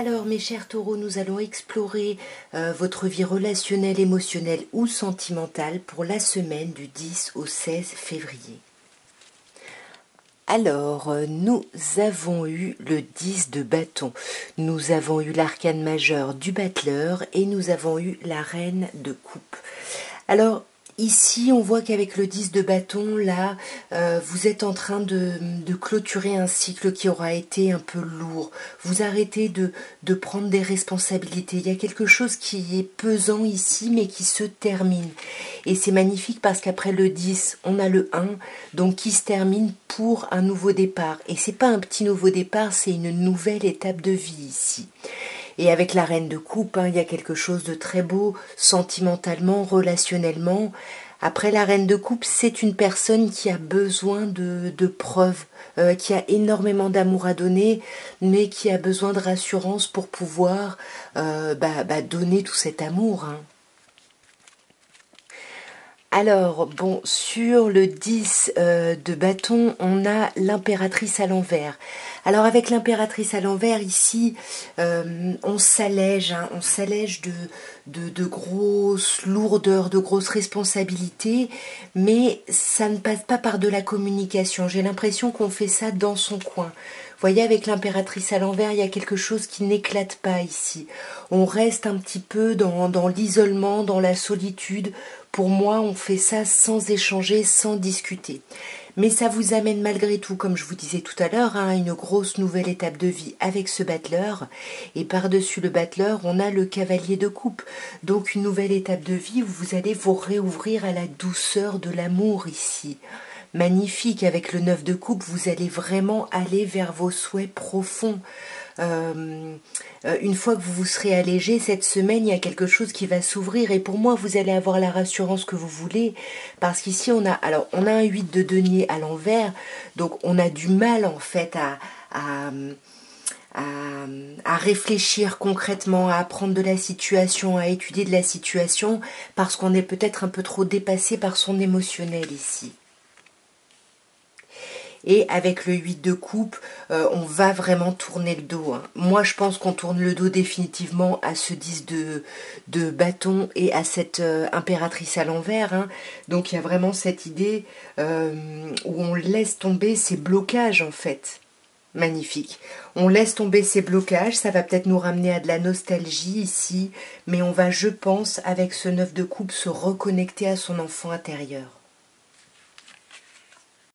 Alors, mes chers taureaux, nous allons explorer votre vie relationnelle, émotionnelle ou sentimentale pour la semaine du 10 au 16 février. Alors, nous avons eu le 10 de bâton, nous avons eu l'arcane majeur du battleur et nous avons eu la reine de coupe. Alors, ici, on voit qu'avec le 10 de bâton, là, vous êtes en train de clôturer un cycle qui aura été un peu lourd. Vous arrêtez de prendre des responsabilités. Il y a quelque chose qui est pesant ici, mais qui se termine. Et c'est magnifique parce qu'après le 10, on a le 1, donc qui se termine pour un nouveau départ. Et c'est pas un petit nouveau départ, c'est une nouvelle étape de vie ici. Et avec la reine de coupe, il y a quelque chose de très beau, sentimentalement, relationnellement. Après la reine de coupe, c'est une personne qui a besoin de preuves, qui a énormément d'amour à donner, mais qui a besoin de rassurance pour pouvoir donner tout cet amour. Alors, bon, sur le 10 de bâton, on a l'impératrice à l'envers. Alors, avec l'impératrice à l'envers, ici, on s'allège de grosses lourdeurs, de grosses responsabilités, mais ça ne passe pas par de la communication. J'ai l'impression qu'on fait ça dans son coin. Vous voyez, avec l'impératrice à l'envers, il y a quelque chose qui n'éclate pas ici. On reste un petit peu dans l'isolement, dans la solitude. Pour moi, on fait ça sans échanger, sans discuter. Mais ça vous amène malgré tout, comme je vous disais tout à l'heure, à une grosse nouvelle étape de vie avec ce battleur. Et par-dessus le battleur, on a le cavalier de coupe. Donc une nouvelle étape de vie où vous allez vous réouvrir à la douceur de l'amour ici. Magnifique, avec le 9 de coupe, vous allez vraiment aller vers vos souhaits profonds. Une fois que vous vous serez allégé cette semaine, il y a quelque chose qui va s'ouvrir et pour moi vous allez avoir la rassurance que vous voulez, parce qu'ici on a un 8 de denier à l'envers, donc on a du mal en fait à réfléchir concrètement, à apprendre de la situation, à étudier de la situation, parce qu'on est peut-être un peu trop dépassé par son émotionnel ici. Et avec le 8 de coupe, on va vraiment tourner le dos. Moi, je pense qu'on tourne le dos définitivement à ce 10 de bâton et à cette impératrice à l'envers. Donc, il y a vraiment cette idée où on laisse tomber ces blocages, en fait. Magnifique. On laisse tomber ces blocages. Ça va peut-être nous ramener à de la nostalgie ici. Mais on va, je pense, avec ce 9 de coupe, se reconnecter à son enfant intérieur.